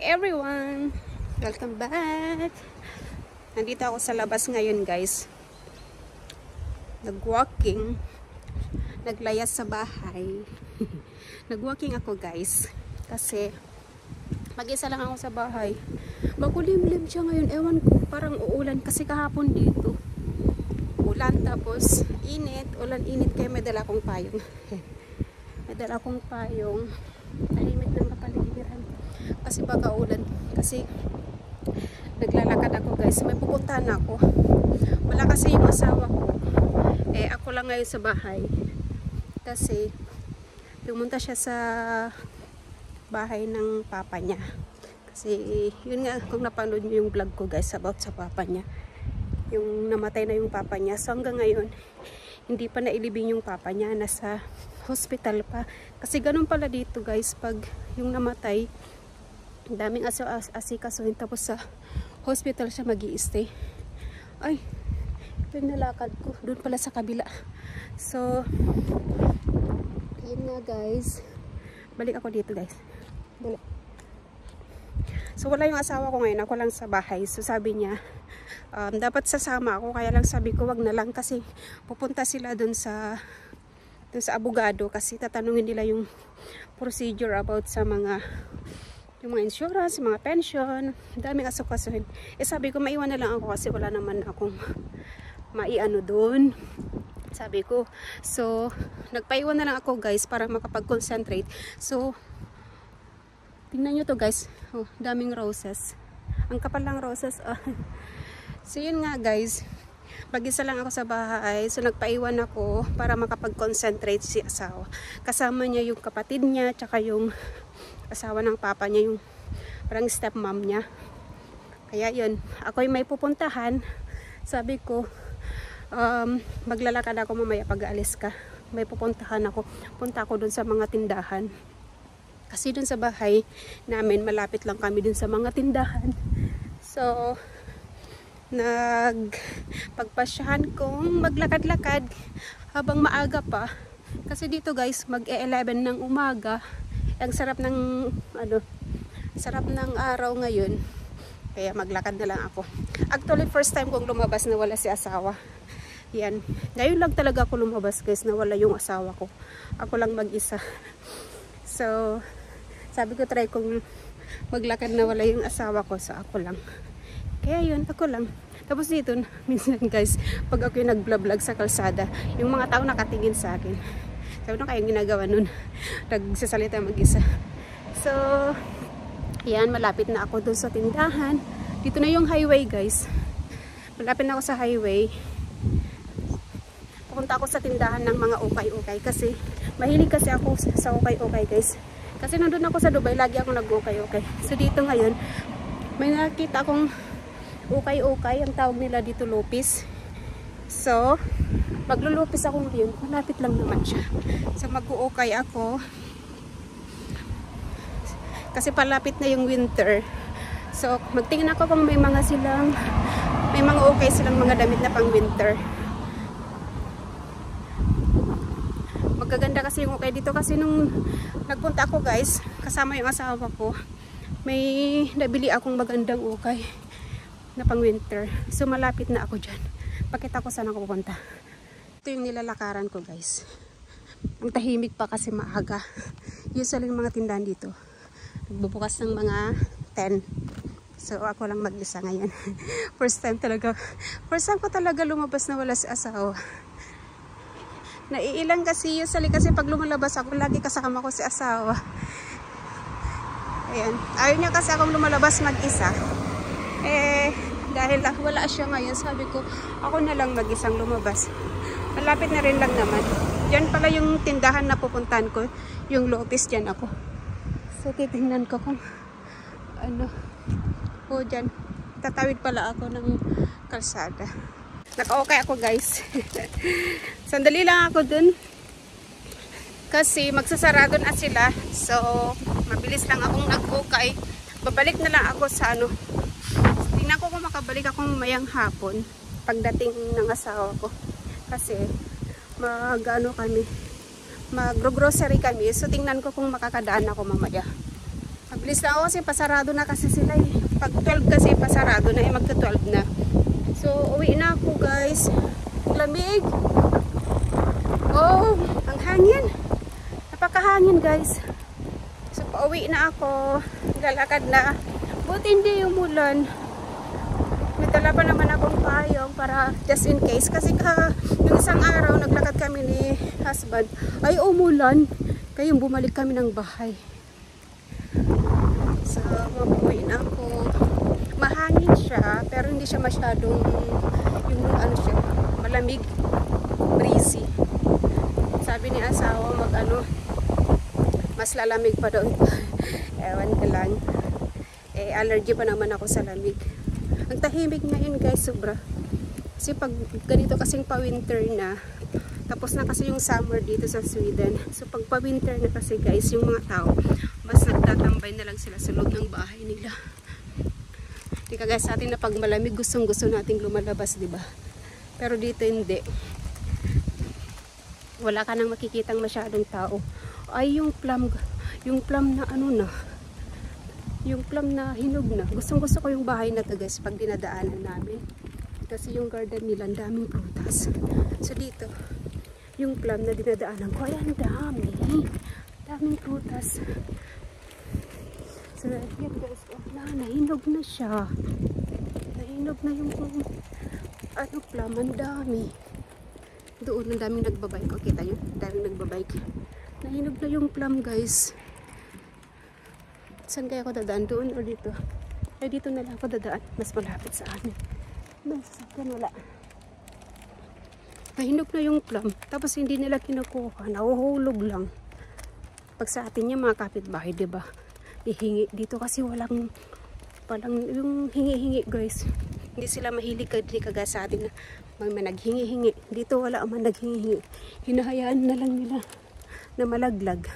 everyone! Welcome back! Nandito ako sa labas ngayon guys. Nag-walking. Naglayas sa bahay. Nag-walking ako guys. Kasi mag-isa lang ako sa bahay. Makulimlim siya ngayon. Ewan ko, parang uulan kasi kahapon dito. Ulan tapos init. Ulan init kaya may dala akong payong. May dala akong payong. Tahimik ng kapaligiran. Kasi baka ulan. Kasi naglalakad ako guys. May pupuntahan ako. Wala kasi yung asawa ko. Eh ako lang ngayon sa bahay. Kasi pumunta siya sa bahay ng papa niya. Kasi yun nga, kung napanood niyo yung vlog ko guys about sa papa niya. Yung namatay na yung papa niya. So hanggang ngayon, hindi pa nailibing yung papa niya. Nasa hospital pa. Kasi ganun pala dito guys, pag yung namatay, daming asikasuhin tapos sa hospital siya mag-i-stay. Ay, yung nalakad ko. Doon pala sa kabila. So, yun nga guys. Balik ako dito guys. Balik. So, wala yung asawa ko ngayon. Ako lang sa bahay. So, sabi niya, dapat sasama ako. Kaya lang sabi ko, wag na lang kasi pupunta sila doon sa abogado kasi tatanungin nila yung procedure about sa mga yung mga insurance, mga pension, daming asukasuhin. Eh sabi ko maiwan na lang ako kasi wala naman akong maiano doon. Sabi ko, so nagpaiwan na lang ako guys para makapag-concentrate. So tingnan nyo to guys, oh, daming roses. Ang kapal lang roses. So yun nga guys, mag-isa lang ako sa bahay. So nagpaiwan ako para makapag-concentrate si asawa. Kasama niya yung kapatid niya, tsaka yung asawa ng papa niya, yung parang stepmom niya. Kaya yun, ako yung may pupuntahan. Sabi ko, maglalakad ako mamaya pag aalis ka. May pupuntahan ako. Punta ako dun sa mga tindahan. Kasi dun sa bahay namin, malapit lang kami dun sa mga tindahan. So, pagpasyahan kong maglakad-lakad habang maaga pa kasi dito guys mag-11 ng umaga. Ang sarap ng sarap ng araw ngayon, kaya maglakad na lang ako. Actually first time kong lumabas na wala si asawa. Yan, ngayon lang talaga ako lumabas guys na wala yung asawa ko. Ako lang mag-isa. So sabi ko try kong maglakad na wala yung asawa ko, so ako lang. Kaya yun, ako lang. Tapos dito, minsan guys, pag ako yung nag-vlog sa kalsada, yung mga tao nakatingin sa akin. Sabi na kayong ginagawa nun. Nagsasalita mag-isa. So, yan, malapit na ako dun sa tindahan. Dito na yung highway guys. Malapit na ako sa highway. Pupunta ako sa tindahan ng mga ukay-ukay. Kasi, mahilig kasi ako sa ukay-ukay guys. Kasi nandun ako sa Dubai, lagi ako nag-ukay-ukay. So, dito ngayon, may nakita akong ukay-ukay, ang tawag nila dito lupis. So maglulupis ako ngayon, malapit lang naman siya. So mag-uukay ako kasi palapit na yung winter. So magtingin ako kung may mga ukay silang mga damit na pang winter. Magaganda kasi yung ukay dito kasi nung nagpunta ako guys, kasama yung asawa ko, may nabili akong magandang ukay na pang winter. So malapit na ako dyan. Pakita ko saan ako pupunta. Ito yung nilalakaran ko guys. Ang tahimik pa kasi maaga. Usually yung mga tindahan dito nagbubukas ng mga 10. So ako lang mag-isa ngayon. First time ko talaga lumabas na wala si asawa. Naiilang kasi usually kasi pag lumalabas ako lagi kasama ko si asawa. Ayan. Ayaw niya kasi akong lumalabas mag-isa. Dahil wala siya ngayon, sabi ko, ako na lang mag-isang lumabas. Malapit na rin lang naman. Diyan pala yung tindahan na pupuntahan ko, yung Lopez, dyan ako. So, titingnan ko kung, dyan. Tatawid pala ako ng kalsada. Naka-okay ako, guys. Sandali lang ako dun. Kasi magsasarado na sila. So, mabilis lang akong nag-okay. Babalik na lang ako sa tingnan ko kung makabalik ako mamayang hapon pagdating ng asawa ko. Kasi mag-grocery kami. So tingnan ko kung makakadaan ako mamaya. Bilis na ako kasi pasarado na kasi sila eh. Pag 12 kasi pasarado na eh, magka 12 na. So uwi na ako guys. Lamig. Oh, ang hangin. Napakahangin guys. So pauwi na ako. Lalakad na. Buti hindi umulan. May dala pa naman akong payong para just in case. Kasi yung isang araw naglakad kami ni husband ay umulan. Kaya bumalik kami ng bahay. So mabuwi na ako. Mahangin siya pero hindi siya masyadong yung ano siya, malamig, breezy. Sabi ni asawa mas lalamig pa doon. Ewan ko lang. Eh allergy pa naman ako sa lamig. Ang tahimik ngayon guys, sobra. Kasi pag ganito kasing pa-winter na, tapos na kasi yung summer dito sa Sweden. So pag pa-winter na kasi guys, yung mga tao, mas nagtatambay na lang sila sa loob ng bahay nila. Hindi kagaya sa atin na pag malamig, gustong-gusto nating lumalabas, di ba? Pero dito hindi. Wala ka nang makikitang masyadong tao. Ay, yung plum na ano na, yung plum na hinog na. Gustong-gusto ko yung bahay na to guys, pag dinadaanan namin. Kasi yung garden nila, ang daming prutas. So dito, yung plum na dinadaanan ko, ay ang daming prutas. So yan guys, nahinog na siya. Nahinog na yung ano plum, ang dami. Doon, ang daming nagbabike. O, kita nyo? Ang daming nagbabike. Nahinog na yung plum guys. Saan kaya ako dadaan? Doon o dito? Ay, dito na lang ako dadaan. Mas malapit sa amin. Doon, sasakyan wala. Nahinog na yung plum. Tapos hindi nila kinukuha. Nahuhulog lang. Pag sa atin yung mga kapitbahay, diba? Ihingi. Dito kasi walang yung hingi-hingi guys. Hindi sila mahilig kagaya sa atin na may naghingi-hingi. Dito wala man naghingi-hingi. Hinahayaan na lang nila na malaglag.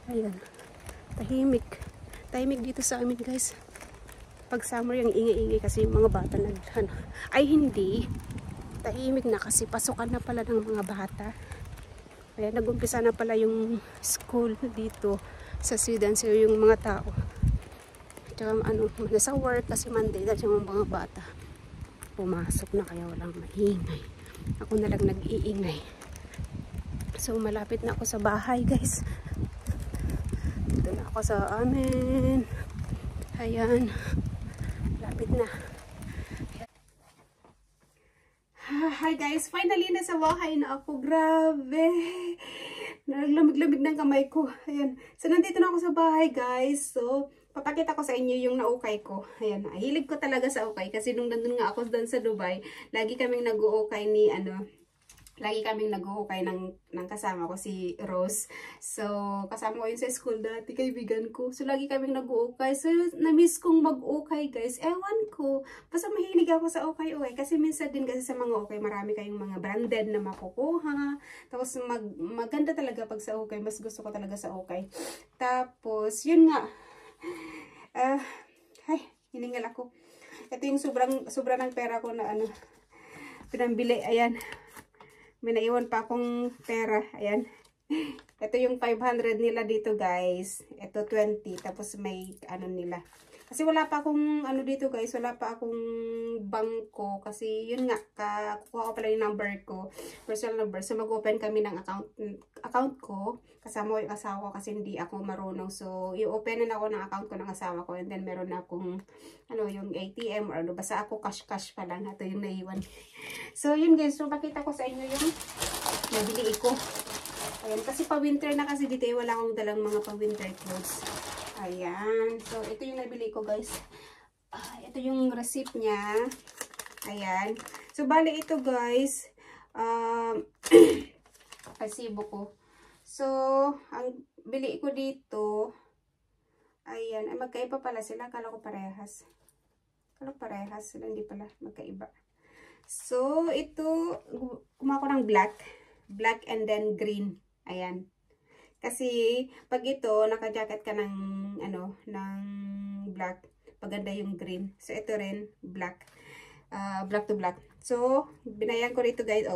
Ayan. Tahimik. Tahimik dito sa amin guys. Pag summer yung ingay-ingay kasi yung mga bata ay hindi. Tahimik na kasi pasukan na pala ng mga bata. Kaya nag-umpisa na pala yung school dito sa Sweden. So yung mga tao. Tsaka nasa work kasi Monday dahil yung mga bata. Pumasok na kaya walang maingay. Ako na lang nag-iingay. So malapit na ako sa bahay guys. Dito na ako sa amin. Ayan. Lapit na. Hi guys, finally nasa bahay na ako. Grabe. Naglamig-lamig ng kamay ko. Ayan. So nandito na ako sa bahay guys. So papakita ko sa inyo yung naukay ko. Ayan. Hilig ko talaga sa ukay kasi nung nandun nga ako doon sa Dubai, lagi kaming nag-uukay lagi kaming nag-uukay ng kasama ko, si Rose. So, kasama ko yun sa school dati, kaibigan ko. So, lagi kaming nag-uukay. So, na-miss kong mag-ukay, guys. Ewan ko. Basta mahilig ako sa ukay-ukay. Kasi minsan din kasi sa mga ukay, marami kayong mga branded na makukuha. Tapos, maganda talaga pag sa ukay. Mas gusto ko talaga sa ukay. Tapos, yun nga. Hiningal ako. Ito yung sobra ng pera ko na pinambili. Ayan. May naiwan pa akong pera. Ayan. Ito yung 500 nila dito guys. Ito 20. Tapos may nila. Kasi wala pa akong dito guys. Wala pa akong bangko. Kasi yun nga. Kukuha ko pala yung number ko. Personal number. So mag-open kami ng account ko. Kasama ko yung asawa kasi hindi ako marunong. So i-openan ako ng account ko ng asawa ko. And then meron na akong yung ATM or basta ako cash pa lang. Ito yung naiwan. So yun guys. So pakita ko sa inyo yung nabili ko. Ayan. Kasi pa-winter na kasi dito. Wala akong dalang mga pa-winter clothes. Ayan. So ito yung nabili ko guys. Ito yung receipt niya. Ayan. So bali ito guys. Resibo ko. So, ang bili ko dito, ayan, ay magkaiba pala sila. Kala ko parehas. Sila hindi pala magkaiba. So, ito, kumuha ko ng black and then green. Ayan. Kasi, pag ito, naka-jacket ka ng, ng black, paganda yung green. So, ito rin, black. Black to black. So, binayan ko rito guys,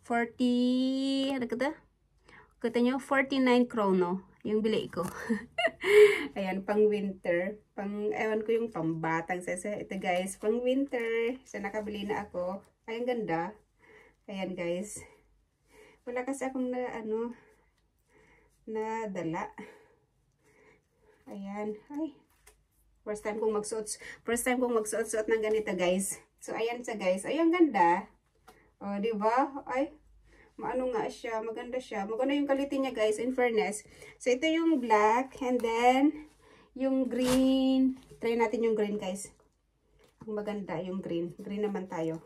40, ano ka ta? Kita nyo, 49 krono. yung bili ko. Ayan, pang winter. Ewan ko yung pambatang. Ito guys, pang winter. So, nakabili na ako. Ay, ang ganda. Ayan guys. Wala kasi akong na dala. Ayan. Ay. First time kong magsuot-suot ng ganito guys. So, ayan siya guys. Ay, ang ganda. O, diba? Ay. Maano nga siya, maganda siya. Maganda yung quality niya guys, in fairness. So, ito yung black, and then, yung green. Try natin yung green guys. Ang maganda yung green. Green naman tayo.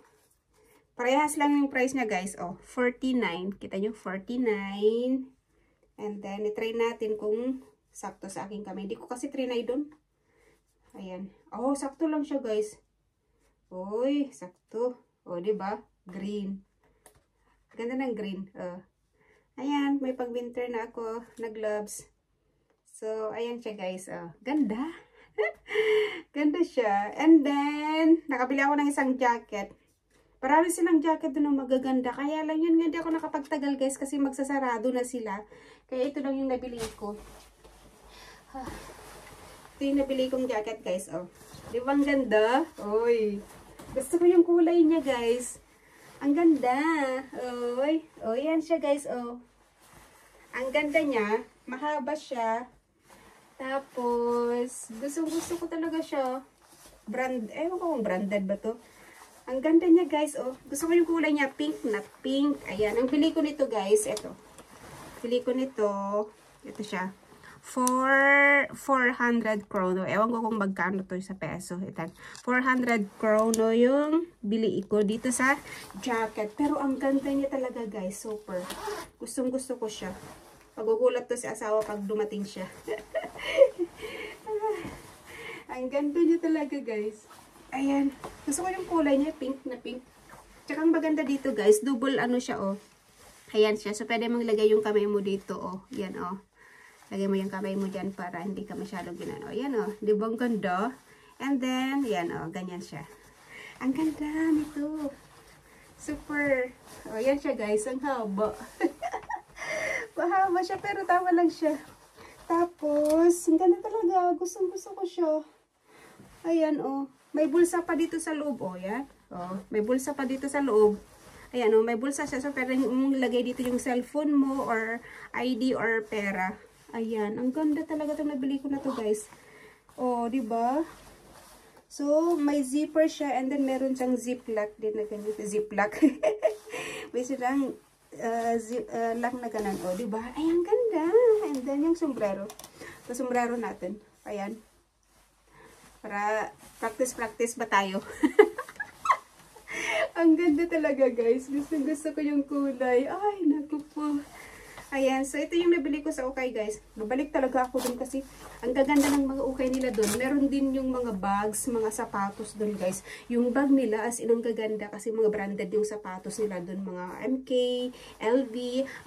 Parehas lang yung price niya guys. Oh, 49. Kita nyo, 49. And then, itry natin kung sakto sa aking kamay. Hindi ko kasi trinay dun. Ayan. Oh, sakto lang siya guys. Uy, sakto. Oh, diba? Green. Ganda ng green. Ayan, may pag-winter na ako na gloves. So, ayan siya guys. Ganda. Ganda siya. And then, nakabili ako ng isang jacket. Parami silang jacket doon na magaganda. Kaya lang yun, hindi ako nakapagtagal guys kasi magsasarado na sila. Kaya ito lang yung nabili ko. Ito yung nabili kong jacket guys. Oh. Di ba ang ganda? Uy. Gusto ko yung kulay niya guys. Ang ganda. Oy. Oh, yan siya guys. Oh. Ang ganda niya. Mahaba siya. Tapos, gusto ko talaga siya. Ewan ko kung branded ba to. Ang ganda niya guys. Oh. Gusto ko yung kulay niya. Pink na pink. Ayan. Ang bili ko nito guys. Ito. Bili ko nito. Ito siya. 400 krono. Ewan ko kung magkano to sa peso. Ito. 400 krono yung bili ko dito sa jacket. Pero ang ganda niya talaga guys. Super. Gustong gusto ko siya. Pagugulat to si asawa pag dumating siya. Ang ganda niya talaga guys. Ayan. Gusto ko yung kulay niya. Pink na pink. Tsaka ang maganda dito guys. Double ano siya oh. Ayan siya. So pwede mong lagay yung kamay mo dito oh. Yan oh. Lagay mo yung kamay mo dyan para hindi ka masyadong ginano. Ayan o. Di ba ang ganda? And then, yan o. Ganyan siya. Ang ganda nito. Super. O, yan siya guys. Ang haba. Mahaba siya pero tama lang siya. Tapos, ang ganda talaga. Gustong gusto ko siya. Ayan o. May bulsa pa dito sa loob o. Yan. O, may bulsa pa dito sa loob. Ayan o. May bulsa siya. So, pwede mong lagay dito yung cellphone mo or ID or pera. Ayan, ang ganda talaga itong nabili ko na to guys. Oh, di ba? So, may zipper siya and then meron siyang ziplock din na ganyan. Ziplock. May silang lock na ganun. Oh, di ba? Ayan, ganda. And then yung sombrero. So, sombrero natin. Ayan. Para practice ba tayo? Ang ganda talaga guys. Gusto ko yung kulay. Ay, naku po. Ayan, so ito yung nabili ko sa ukay guys. Babalik talaga ako dun kasi ang gaganda ng mga ukay nila dun. Meron din yung mga bags, mga sapatos dun guys. Yung bag nila as in ang gaganda kasi mga branded yung sapatos nila dun. Mga MK, LV,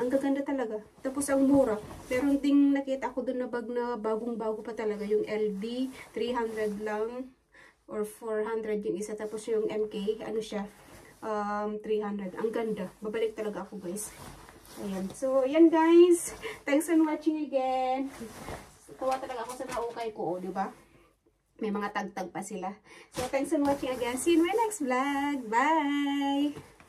ang gaganda talaga. Tapos ang mura. Meron ding nakita ko dun na bag na bagong-bago pa talaga. Yung LV, 300 lang or 400 yung isa. Tapos yung MK, ano siya, 300. Ang ganda. Babalik talaga ako guys. Ayan. So, yan guys. Thanks for watching again. Tawa talaga ako sa naukay ko, di ba? May mga tag-tag pa sila. So, thanks for watching again. See you in my next vlog. Bye!